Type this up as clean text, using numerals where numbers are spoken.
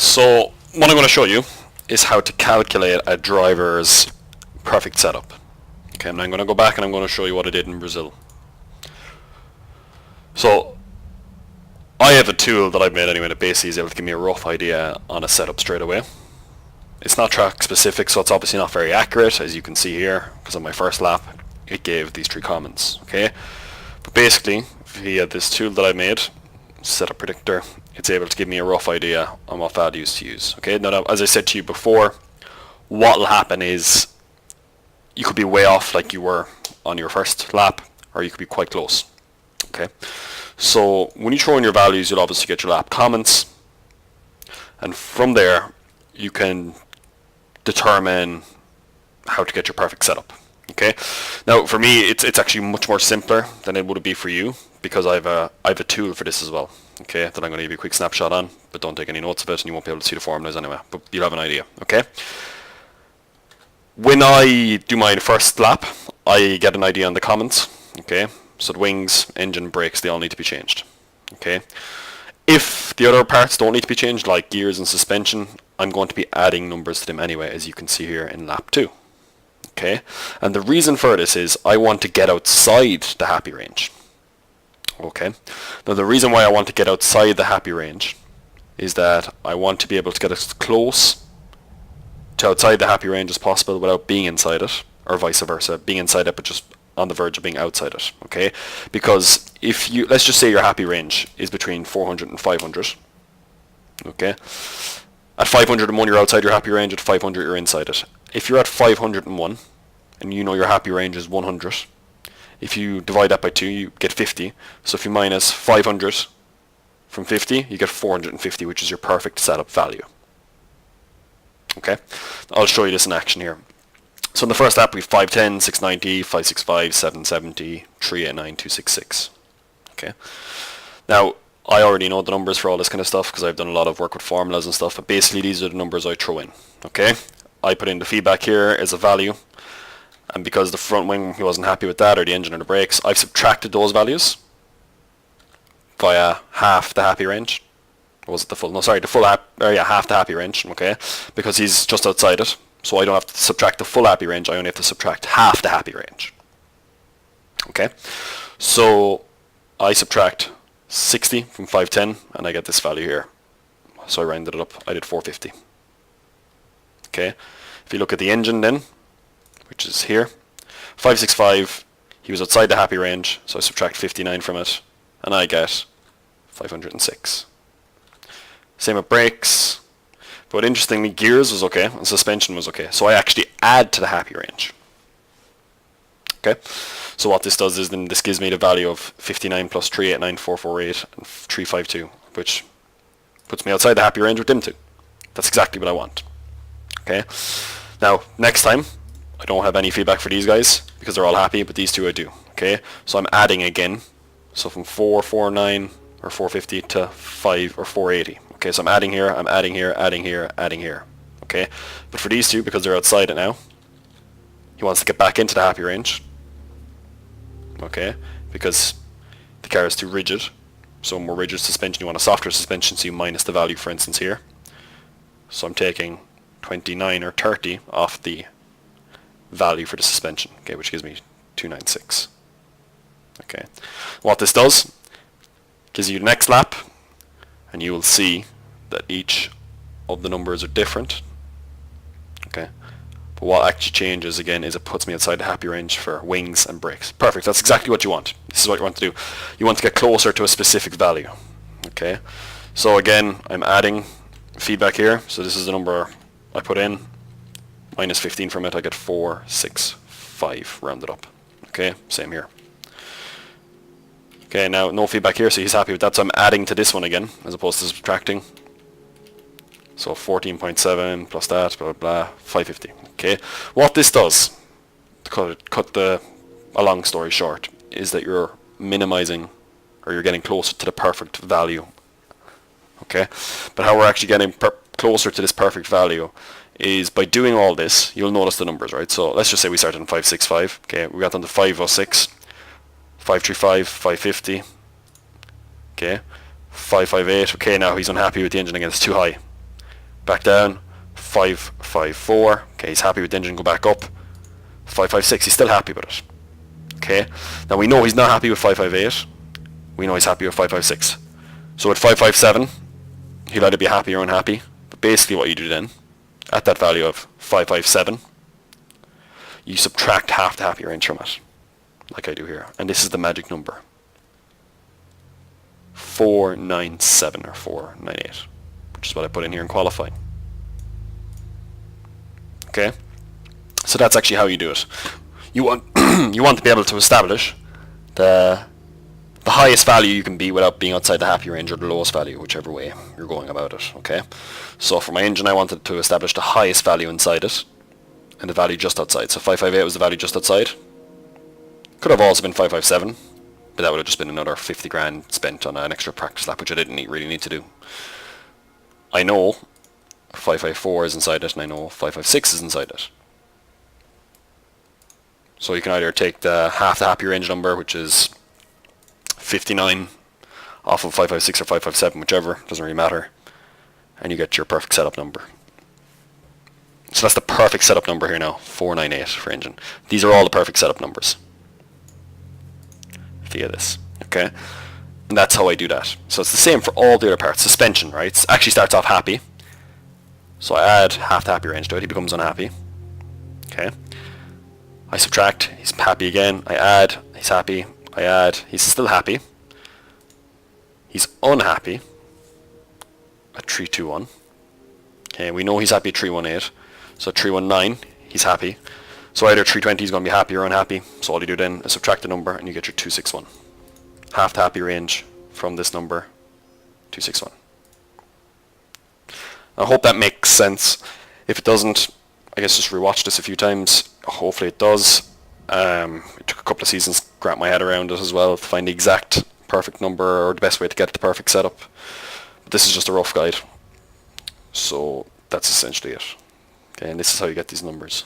So what I'm going to show you is how to calculate a driver's perfect setup. Okay, and I'm going to go back and I'm going to show you what I did in Brazil. So I have a tool that I've made anyway that basically is able to give me a rough idea on a setup straight away. It's not track specific, so it's obviously not very accurate, as you can see here, because on my first lap it gave these three comments. Okay, but basically via this tool that I made, setup predictor, it's able to give me a rough idea on what values to use. Okay, now as I said to you before, what will happen is you could be way off like you were on your first lap, or you could be quite close. Okay, so when you throw in your values, you'll obviously get your lap comments, and from there you can determine how to get your perfect setup. Okay, now for me it's actually much more simpler than it would be for you, because I have a tool for this as well. Okay, that I'm going to give you a quick snapshot on, but don't take any notes of it and you won't be able to see the formulas anyway, but you'll have an idea. Okay, when I do my first lap, I get an idea on the comments. Okay, so the wings, engine, brakes, they all need to be changed. Okay, if the other parts don't need to be changed, like gears and suspension, I'm going to be adding numbers to them anyway, as you can see here in lap 2. Okay, and the reason for this is I want to get outside the happy range. Okay, now the reason why I want to get outside the happy range is that I want to be able to get as close to outside the happy range as possible without being inside it, or vice versa, being inside it but just on the verge of being outside it. Okay, because if you, let's just say your happy range is between 400 and 500. Okay, at 501 you're outside your happy range, at 500 you're inside it. If you're at 501 and you know your happy range is 100, if you divide that by 2 you get 50. So if you minus 500 from 50, you get 450, which is your perfect setup value. Okay, I'll show you this in action here. So in the first lap we have 510, 690, 565, 770, 389, 266. Okay, now I already know the numbers for all this kind of stuff because I've done a lot of work with formulas and stuff, but basically these are the numbers I throw in. Okay, I put in the feedback here as a value, and because the front wing, he wasn't happy with that, or the engine or the brakes, I've subtracted those values via half the happy range. Or was it the full? No, sorry, the full half the happy range. Okay, because he's just outside it, so I don't have to subtract the full happy range. I only have to subtract half the happy range. Okay, so I subtract 60 from 510, and I get this value here. So I rounded it up. I did 450. Okay, if you look at the engine then, which is here, 565, he was outside the happy range, so I subtract 59 from it, and I get 506. Same with brakes, but interestingly gears was okay, and suspension was okay, so I actually add to the happy range. Okay, so what this does is then this gives me the value of 59 plus 389, 448, and 352, which puts me outside the happy range with them two. That's exactly what I want. Okay, now next time I don't have any feedback for these guys because they're all happy, but these two I do. Okay, so I'm adding again, so from 449 or 450 to 5 or 480. Okay, so I'm adding here, I'm adding here, adding here, adding here. Okay, but for these two, because they're outside it now, he wants to get back into the happy range. Okay, because the car is too rigid, so more rigid suspension, you want a softer suspension, so you minus the value, for instance, here. So I'm taking 29 or 30 off the value for the suspension, okay, which gives me 296. Okay, what this does, gives you the next lap, and you will see that each of the numbers are different. Okay, but what actually changes again is it puts me outside the happy range for wings and brakes. Perfect, that's exactly what you want. This is what you want to do. You want to get closer to a specific value. Okay, so again I'm adding feedback here, so this is the number I put in, minus 15 from it, I get 465 rounded up. Okay, same here. Okay, now no feedback here, so he's happy with that, so I'm adding to this one again as opposed to subtracting. So 14.7 plus that, blah blah blah, 550. Okay, what this does, to cut a long story short, is that you're minimizing, or you're getting closer to the perfect value. Okay, but how we're actually getting closer to this perfect value is by doing all this. You'll notice the numbers, right? So let's just say we started in 565. Okay, we got down to 506, 535, 550. Okay, 558. Okay, now he's unhappy with the engine again. It's too high. back down, 554. Okay, he's happy with the engine, go back up. 556, he's still happy with it. Okay, now we know he's not happy with 558. We know he's happy with 556. So at 557, he'll either be happy or unhappy. But basically what you do then, at that value of 557, you subtract half the happy range from it, like I do here. And this is the magic number. 497 or 498, which is what I put in here in qualifying. Okay, so that's actually how you do it. You want you want to be able to establish the highest value you can be without being outside the happy range, or the lowest value, whichever way you're going about it. Okay, so for my engine I wanted to establish the highest value inside it and the value just outside. So 558 was the value just outside. Could have also been 557, but that would have just been another 50 grand spent on an extra practice lap, which I didn't really need to do. I know 554 is inside it, and I know 556 is inside it. So you can either take the half the happy range number, which is 59, off of 556 or 557, whichever, doesn't really matter, and you get your perfect setup number. So that's the perfect setup number here now, 498 for engine. These are all the perfect setup numbers via this, okay? And that's how I do that. So it's the same for all the other parts. Suspension, right? It actually starts off happy. So I add half the happy range to it, he becomes unhappy. Okay. I subtract, he's happy again. I add, he's happy. I add, he's still happy. He's unhappy at 321. Okay, we know he's happy at 318. So 319, he's happy. So either 320 is going to be happy or unhappy. So all you do then is subtract the number and you get your 261. Half the happy range from this number, 261. I hope that makes sense. If it doesn't, I guess just rewatch this a few times. Hopefully it does. It took a couple of seasons to wrap my head around it as well, to find the exact perfect number or the best way to get the perfect setup. But this is just a rough guide. So that's essentially it. Okay, and this is how you get these numbers.